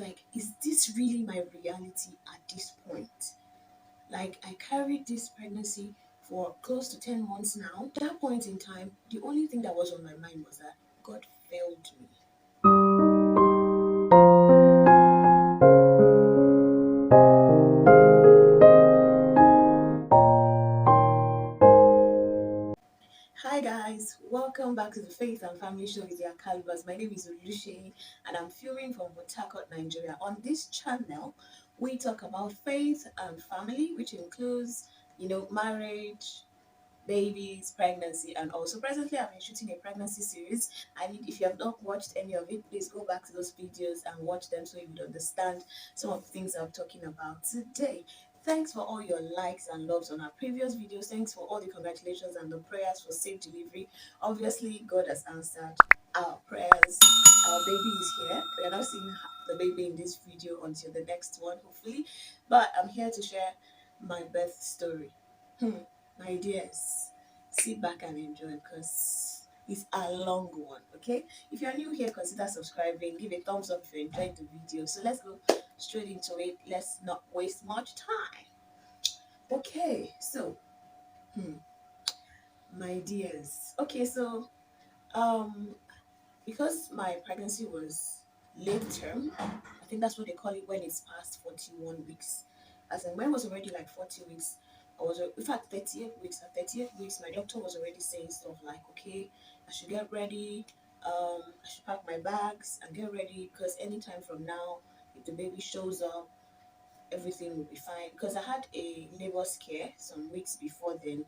like, is this really my reality at this point? Like, I carried this pregnancy for close to 10 months now. At that point in time, the only thing that was on my mind was that God failed me. Hi guys, welcome back to the Faith and Family Show with your Calibers. My name is Oluseyi and I'm filming from Port Harcourt, Nigeria. On this channel, we talk about faith and family, which includes, marriage, babies, pregnancy, and also presently I've been shooting a pregnancy series. And if you have not watched any of it, please go back to those videos and watch them so you would understand some of the things I'm talking about today. Thanks for all your likes and loves on our previous videos. Thanks for all the congratulations and the prayers for safe delivery. Obviously, God has answered our prayers. Our baby is here. We are not seeing the baby in this video until the next one, hopefully. But I'm here to share my birth story. My dears, sit back and enjoy because it's a long one, okay? If you're new here, consider subscribing, give a thumbs up if you enjoyed the video. So let's go straight into it. Let's not waste much time. Okay, so, my dears. Okay, so, um, because my pregnancy was late term, I think that's what they call it when it's past 41 weeks. As in, when it was already like 40 weeks, I was, in fact, 38 weeks. At 38 weeks, my doctor was already saying stuff like, okay, I should get ready, I should pack my bags and get ready because anytime from now, if the baby shows up, everything will be fine. Because I had a labor scare some weeks before then,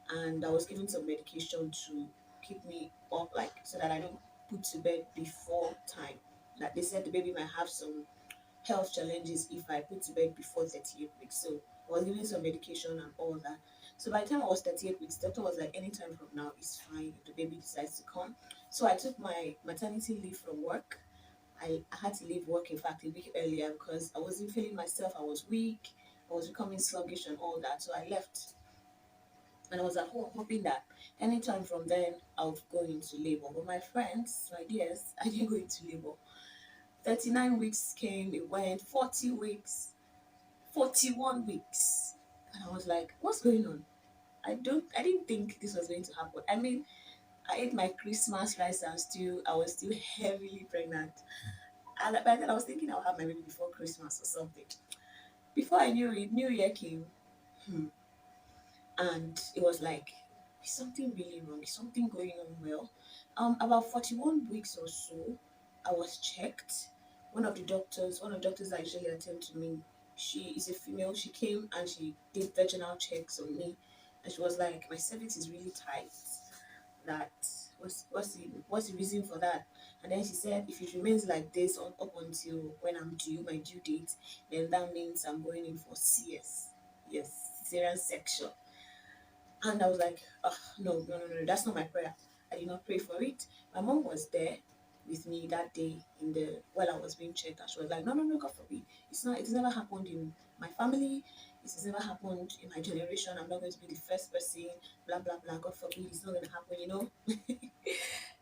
and I was given some medication to keep me up, like so that I don't put to bed before time. Like they said, the baby might have some health challenges if I put to bed before 38 weeks. So I was given some medication and all that. So by the time I was 38 weeks, the doctor was like, anytime from now is fine if the baby decides to come. So I took my maternity leave from work. I had to leave work, in fact, a week earlier because I wasn't feeling myself. I was weak. I was becoming sluggish and all that. So I left and I was at home hoping that anytime from then I'll go into labor. But my friends, my dears, I didn't go into labor. 39 weeks came, it went, 40 weeks, 41 weeks. And I was like, what's going on? I didn't think this was going to happen. I mean, I ate my Christmas rice and stew. I was still heavily pregnant. And by then I was thinking I'll have my baby before Christmas or something. Before I knew it, New Year came. Hmm. And it was like, is something really wrong? Is something going on well? About 41 weeks or so, I was checked. One of the doctors that usually attend to me, she is a female. She came and she did vaginal checks on me, and she was like, my cervix is really tight. That what's the reason for that? And then she said, if it remains like this up until when I'm due, my due date, then that means I'm going in for CS. Yes, cesarean section. And I was like, oh, no, that's not my prayer. I did not pray for it. My mom was there with me that day while I was being checked. And she was like, no, God forbid. It's never happened in my family. It has never happened in my generation. I'm not going to be the first person, blah, blah, blah. God forbid, it's not going to happen.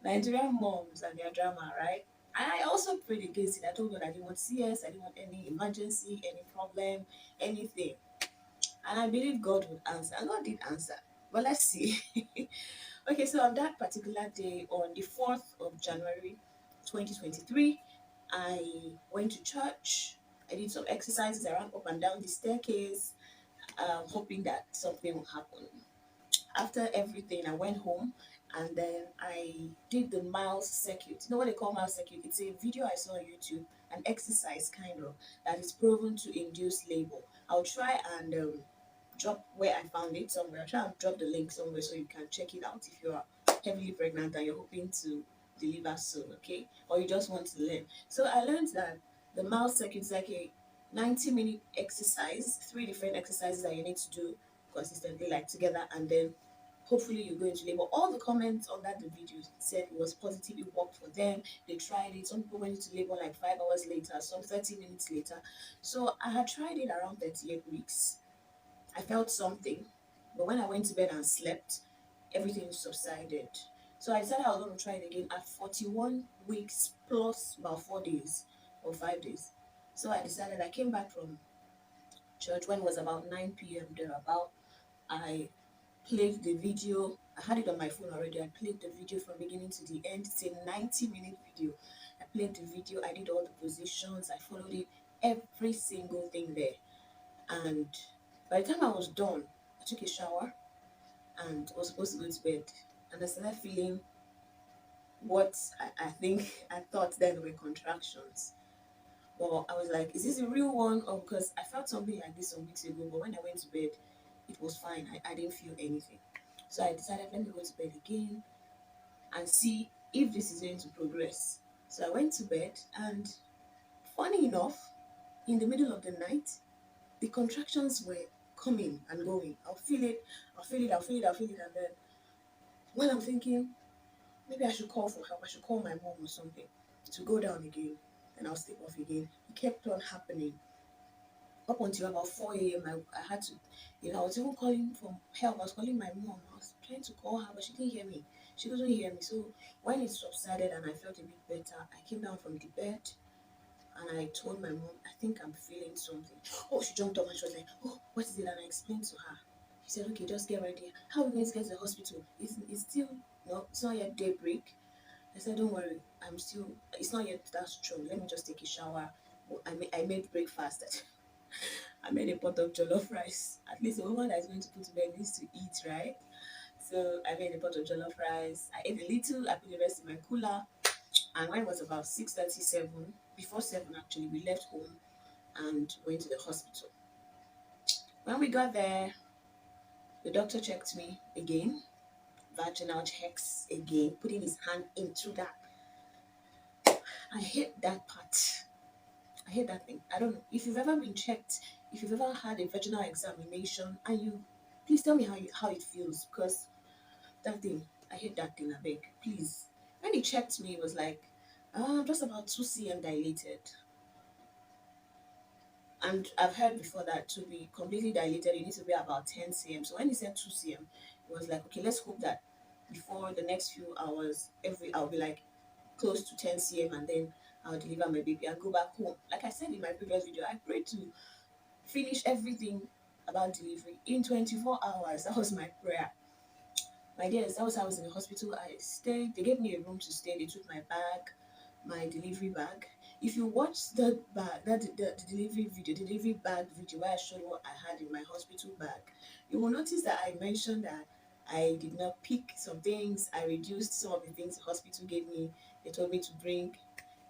Nigerian moms and their drama, right? And I also prayed against it. I told God I didn't want CS, I didn't want any emergency, any problem, anything. And I believe God would answer. And God did answer. But let's see. Okay, so on that particular day, on the 4th of January 2023, I went to church. I did some exercises. I ran up and down the staircase, hoping that something would happen. After everything, I went home and then I did the Miles circuit. You know what they call Miles circuit? It's a video I saw on YouTube, an exercise kind of that is proven to induce labor. I'll try and drop where I found it somewhere. I'll try and drop the link somewhere so you can check it out if you are heavily pregnant and you're hoping to deliver soon, okay? Or you just want to learn. So I learned that the Miles circuit is like a 90-minute exercise, 3 different exercises that you need to do consistently, like together, and then hopefully you go into labor. All the comments on that the video said it was positive, it worked for them, they tried it. Some people went into labor like 5 hours later, some 30 minutes later. So I had tried it around 38 weeks. I felt something, but when I went to bed and slept, everything subsided. So I decided I was going to try it again at 41 weeks plus about 4 days or 5 days. So I decided, I came back from church when it was about 9 p.m. thereabout. I played the video. I had it on my phone already. I played the video from beginning to the end. It's a 90-minute video. I played the video. I did all the positions. I followed it, every single thing there. And by the time I was done, I took a shower and was supposed to go to bed. And I started feeling what I think I thought then were contractions. But I was like, is this a real one? Or because I felt something like this some weeks ago, but when I went to bed, it was fine. I didn't feel anything. So I decided, let me go to bed again and see if this is going to progress. So I went to bed, and funny enough, in the middle of the night, the contractions were coming and going. I'll feel it, I'll feel it, I'll feel it, I'll feel it, and then when I'm thinking, maybe I should call for help, I should call my mom or something to go down again, and I'll sleep off again. It kept on happening up until about 4 a.m. I had to, I was even calling for help. I was calling my mom. I was trying to call her, but she didn't hear me. She couldn't hear me. So when it subsided and I felt a bit better, I came down from the bed and I told my mom, I think I'm feeling something. Oh, she jumped up and she was like, oh, what is it? And I explained to her. She said, okay, just get ready. How are we going to get to the hospital? It's still, no, it's not yet daybreak. I said, don't worry, it's not yet that strong. Let me just take a shower. I made breakfast. I made a pot of jollof rice. At least a woman that is going to put to bed needs to eat, right? So I made a pot of jollof rice. I ate a little, I put the rest in my cooler. And when it was about 6:37, before 7 actually, we left home and went to the hospital. When we got there, the doctor checked me again, vaginal checks again, putting his hand into that. I hate that part. I hate that thing. I don't know. If you've ever been checked, if you've ever had a vaginal examination, and please tell me how it feels, because that thing, I hate that thing, I beg. Please. When he checked me, it was like, just about 2 cm dilated. And I've heard before that to be completely dilated, you need to be about 10 cm. So when he said 2 cm, it was like, okay, let's hope that before the next few hours, I'll be like close to 10 cm, and then I'll deliver my baby and go back home. Like I said in my previous video, I prayed to finish everything about delivery in 24 hours. That was my prayer. My dears, that was how I was in the hospital. I stayed, they gave me a room to stay. They took my bag, my delivery bag. If you watch the bag, the delivery video, delivery bag video where I showed what I had in my hospital bag, you will notice that I mentioned that I did not pick some things. I reduced some of the things the hospital gave me. They told me to bring.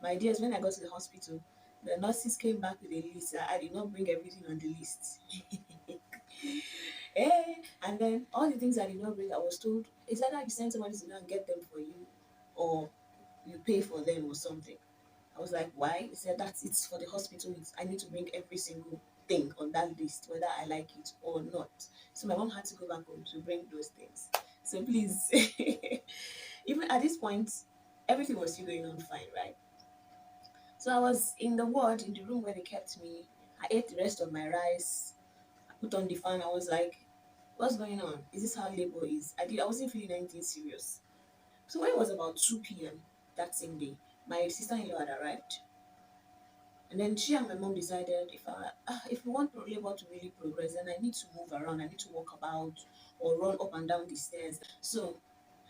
My dears, when I got to the hospital, the nurses came back with a list. I did not bring everything on the list. Eh, and then all the things I did not bring, I was told, is either you send somebody to go and get them for you, or you pay for them or something. I was like, why? He said, that's it's for the hospital. I need to bring every single thing on that list, whether I like it or not. So my mom had to go back home to bring those things. So please, even at this point, everything was still going on fine, right? So I was in the ward, in the room where they kept me. I ate the rest of my rice. I put on the fan. I was like, what's going on? Is this how labor is? I wasn't feeling anything serious. So when it was about 2 p.m. that same day, my sister-in-law had arrived. And then she and my mom decided, if we want labor to really progress, then I need to move around. I need to walk about or run up and down the stairs. So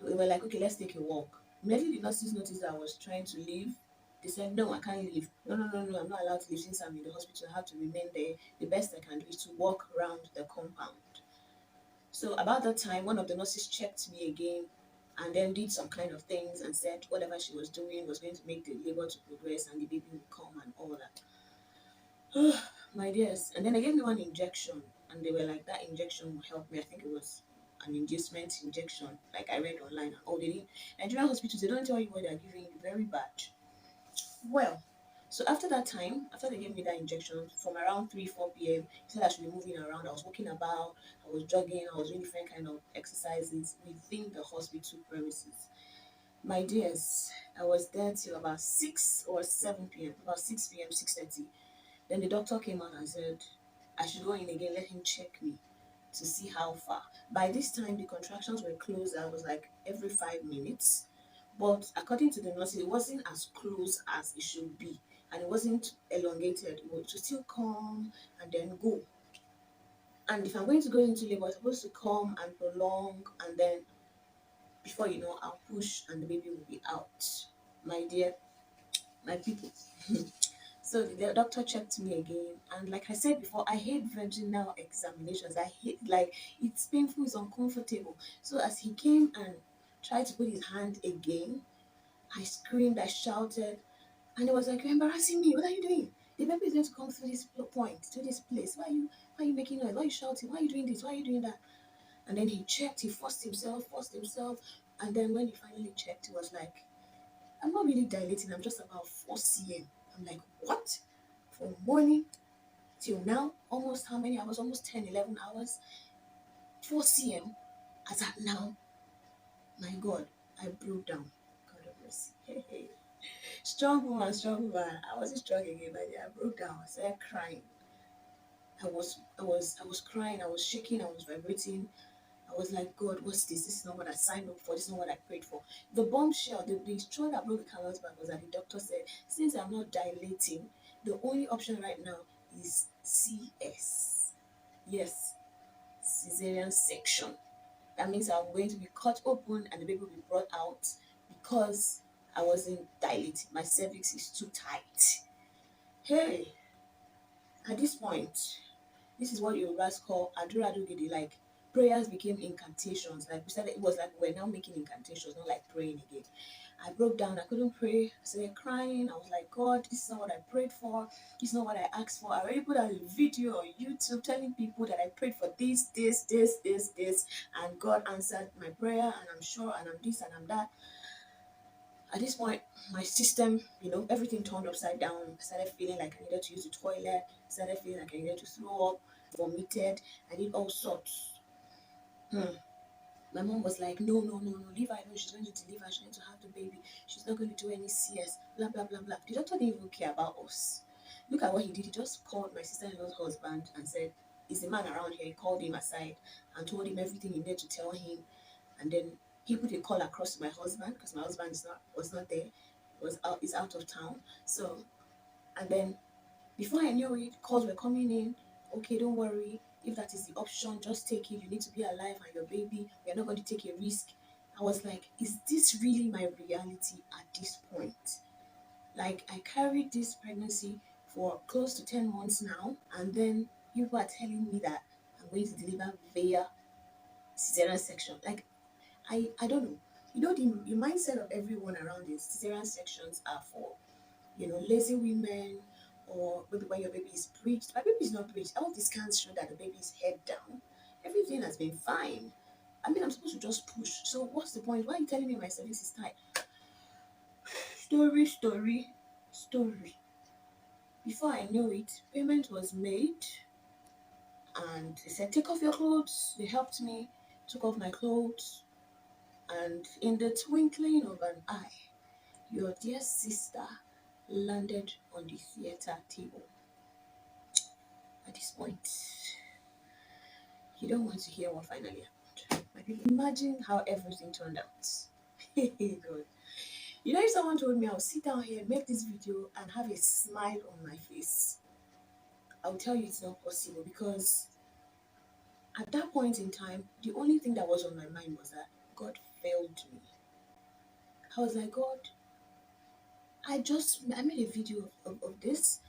we were like, okay, let's take a walk. Immediately the nurses noticed that I was trying to leave. They said, no, I can't leave. No, no, no, no, I'm not allowed to leave since I'm in the hospital. I have to remain there. The best I can do is to walk around the compound. So about that time, one of the nurses checked me again and then did some kind of things and said whatever she was doing was going to make the labor to progress and the baby would come and all that. My dears. And then they gave me one injection and they were like, that injection will help me. I think it was an inducement injection, like I read online. Oh, they did. Nigerian hospitals, they don't tell you what they're giving you. Very bad. Well, so after that time, after they gave me that injection, from around 3, 4 p.m., he said I should be moving around. I was walking about, I was jogging, I was doing different kind of exercises within the hospital premises. My dears, I was there till about 6 or 7 p.m., about 6 p.m., 6:30. Then the doctor came out and said, I should go in again, let him check me to see how far. By this time, the contractions were close. I was like every 5 minutes. But according to the nurse, it wasn't as close as it should be. and it wasn't elongated. It was to still come and then go. And if I'm going to go into labor, it's supposed to come and prolong, and then before you know, I'll push and the baby will be out. My dear, my people. So the doctor checked me again, and like I said before, I hate vaginal examinations. I hate, like, it's painful, it's uncomfortable. So as he came and tried to put his hand again, I screamed, I shouted, and it was like, "You're embarrassing me. What are you doing? The baby is going to come through this point, to this place. Why are you making noise? Why are you shouting? Why are you doing this? Why are you doing that?" And then he checked, he forced himself, and then when he finally checked, he was like, "I'm not really dilating, I'm just about 4 cm." I'm like, "What? From morning till now, almost how many hours? Almost 10, 11 hours. 4 cm as at now." My God, I broke down. God of mercy. Hey, hey. Strong woman, strong woman. I wasn't strong again, but yeah, I broke down. I started crying. I was crying. I was shaking. I was vibrating. I was like, "God, what's this? This is not what I signed up for. This is not what I prayed for." The bombshell, the straw that broke the camel's back was that the doctor said, since I'm not dilating, the only option right now is CS. Yes, cesarean section. That means I'm going to be cut open and the baby will be brought out because I wasn't dilating. My cervix is too tight. Hey, at this point, this is what Yorubas call Adura Dugidi. Like, prayers became incantations. Like, we started, it was like we're now making incantations, not like praying again. I broke down. I couldn't pray. I started crying. I was like, "God, this is not what I prayed for. This is not what I asked for." I already put out a video on YouTube telling people that I prayed for this, and God answered my prayer, and I'm sure, and I'm this, and I'm that. At this point, my system, everything turned upside down. I started feeling like I needed to use the toilet. I started feeling like I needed to throw up, vomited. I did all sorts. Hmm. My mom was like, "No, no, no, no, leave her alone. She's going to deliver. She's going to have the baby. She's not going to do any CS, blah, blah, blah, blah." The doctor didn't even care about us. Look at what he did. He just called my sister-in-law's husband and said, "Is the man around here?" He called him aside and told him everything he needed to tell him. And then he put a call across to my husband because my husband was not there. Is out of town. So, and then before I knew it, calls were coming in. "Okay, don't worry. If that is the option, just take it. You need to be alive and your baby. We are not going to take a risk." I was like, is this really my reality at this point? Like, I carried this pregnancy for close to 10 months now, and then people are telling me that I'm going to deliver via cesarean section. Like, I don't know. The mindset of everyone around is cesarean sections are for lazy women, or maybe when your baby is breached. My baby is not breached. All the scans show that the baby is head down. Everything has been fine. I mean, I'm supposed to just push. So what's the point? Why are you telling me my cervix is tight? Story, story, story. Before I knew it, payment was made, and they said, "Take off your clothes." They helped me, took off my clothes, and in the twinkling of an eye, your dear sister landed on the theater table. At this point, you don't want to hear what finally happened. My people, imagine how everything turned out. God. If someone told me I'll sit down here, make this video, and have a smile on my face, I'll tell you it's not possible, because at that point in time, the only thing that was on my mind was that God failed me. I was like, "God, I made a video of this.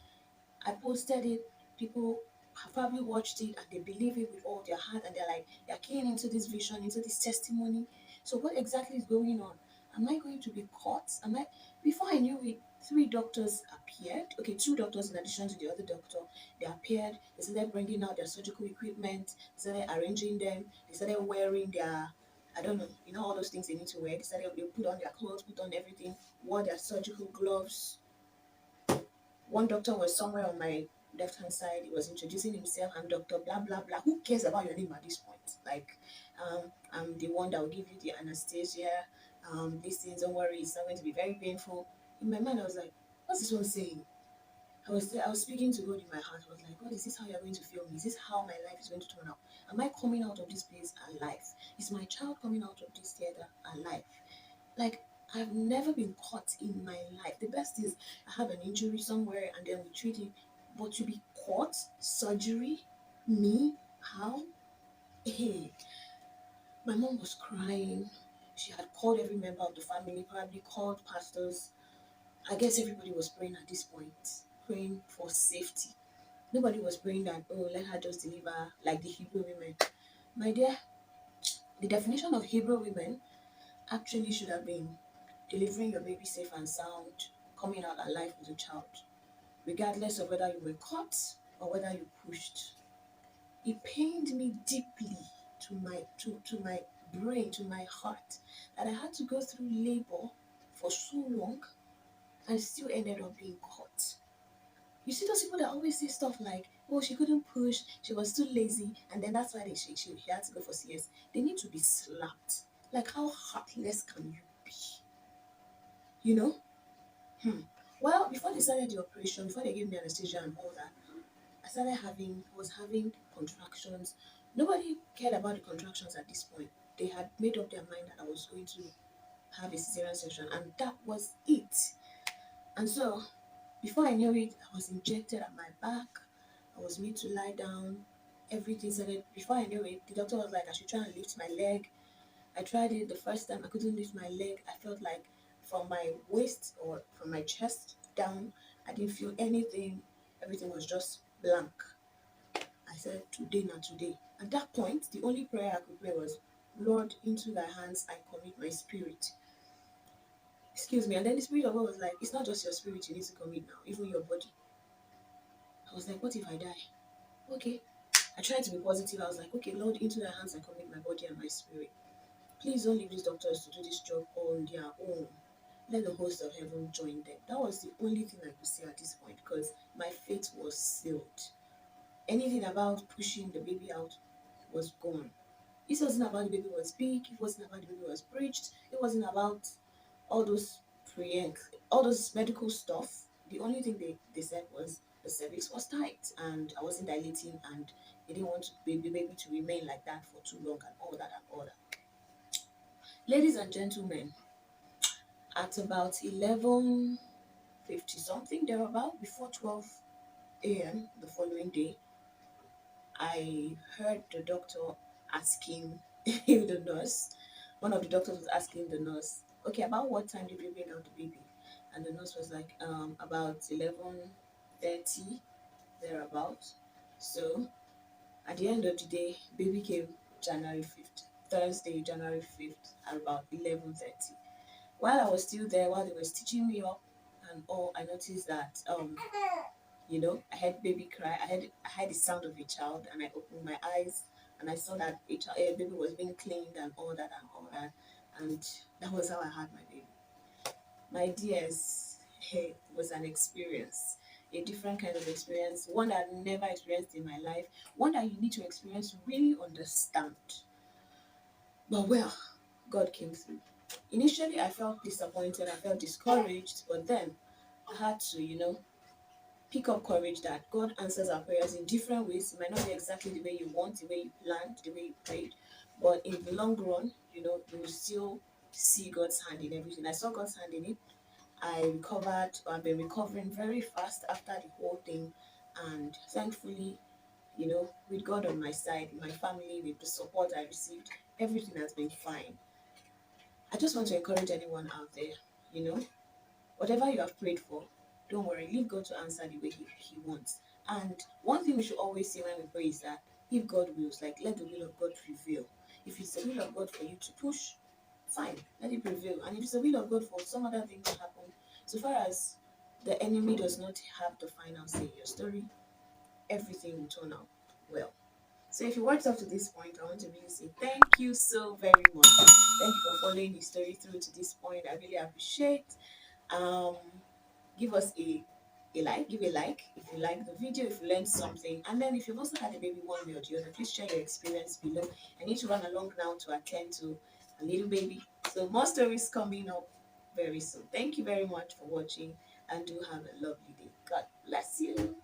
I posted it. People have probably watched it and they believe it with all their heart, and they're keying into this vision, into this testimony. So what exactly is going on? Am I going to be caught? Am I?" Before I knew it, 3 doctors appeared. Okay, 2 doctors in addition to the other doctor. They appeared. They started bringing out their surgical equipment. They started arranging them. They started wearing their, I don't know, all those things they need to wear. They put on their clothes, put on everything, wore their surgical gloves. One doctor was somewhere on my left hand side. He was introducing himself. "I'm Doctor blah blah blah." Who cares about your name at this point? Like, I'm the one that will give you the anesthesia. These things, don't worry, it's not going to be very painful. In my mind, I was like, "What's this one saying?" I was speaking to God in my heart. I was like, "God, is this how you're going to feel me? Is this how my life is going to turn out? Am I coming out of this place alive? Is my child coming out of this theater alive?" Like, I've never been caught in my life. The best is I have an injury somewhere and then we treat it. But to be caught, surgery, me, how? Hey, my mom was crying. She had called every member of the family, probably called pastors. I guess everybody was praying at this point, praying for safety. Nobody was praying that, oh, let her just deliver like the Hebrew women. My dear, the definition of Hebrew women actually should have been delivering your baby safe and sound, coming out alive with a child, regardless of whether you were caught or whether you pushed. It pained me deeply to my brain, to my heart, that I had to go through labor for so long and still ended up being caught. You see those people that always say stuff like, oh, she couldn't push, she was too lazy, and then that's why she had to go for CS. They need to be slapped. Like, how heartless can you be? You know? Hmm. Well, before they started the operation, before they gave me anesthesia and all that, I was having contractions. Nobody cared about the contractions at this point. They had made up their mind that I was going to have a cesarean section, and that was it. And so, before I knew it, I was injected at my back. I was made to lie down. Everything started. Before I knew it, the doctor was like, I should try and lift my leg. I tried it the first time. I couldn't lift my leg. I felt like from my waist or from my chest down, I didn't feel anything. Everything was just blank. I said, today, not today. At that point, the only prayer I could pray was, Lord, into thy hands I commit my spirit. Excuse me. And then the spirit of God was like, it's not just your spirit you need to commit now, even your body. I was like, what if I die? Okay. I tried to be positive. I was like, okay, Lord, into thy hands I commit my body and my spirit. Please don't leave these doctors to do this job on their own. Let the host of heaven join them. That was the only thing I could say at this point because my fate was sealed. Anything about pushing the baby out was gone. It wasn't about the baby was big. It wasn't about the baby was breached. It wasn't about all those pre all those medical stuff. The only thing they said was the cervix was tight and I wasn't dilating and they didn't want the baby to remain like that for too long and all that and all that. Ladies and gentlemen, at about 11:50 something thereabout, before 12 a.m. the following day, I heard the doctor asking the nurse, one of the doctors was asking the nurse, okay, about what time did you bring out the baby? And the nurse was like, about 11:30 thereabout. So at the end of the day, baby came January 5th, Thursday, January 5th, at about 11:30. While I was still there, while they were stitching me up and all, I noticed that I heard baby cry. I heard the sound of a child, and I opened my eyes and I saw that a baby was being cleaned and all that and all that, and that was how I had my baby. My dears, it was an experience, a different kind of experience, one that I've never experienced in my life, one that you need to experience to really understand. But well, God came through. Initially, I felt disappointed, I felt discouraged, but then I had to, pick up courage that God answers our prayers in different ways. It might not be exactly the way you want, the way you planned, the way you prayed, but in the long run, you will still see God's hand in everything. I saw God's hand in it. I recovered, I've been recovering very fast after the whole thing, and thankfully, with God on my side, my family, with the support I received, everything has been fine. I just want to encourage anyone out there, you know, whatever you have prayed for, don't worry, leave God to answer the way he wants. And one thing we should always say when we pray is that if God wills, like let the will of God prevail. If it's the will of God for you to push, fine, let it prevail. And if it's the will of God for some other thing to happen, so far as the enemy does not have the final say in your story, everything will turn out well. So if you watched up to this point, I want to really say thank you so very much. Thank you for following the story through to this point. I really appreciate. Um, Give us a like, give a like if you like the video, if you learned something, and then if you've also had a baby one way or the other, please share your experience below. I need to run along now to attend to a little baby, so more stories coming up very soon. Thank you very much for watching and do have a lovely day. God bless you.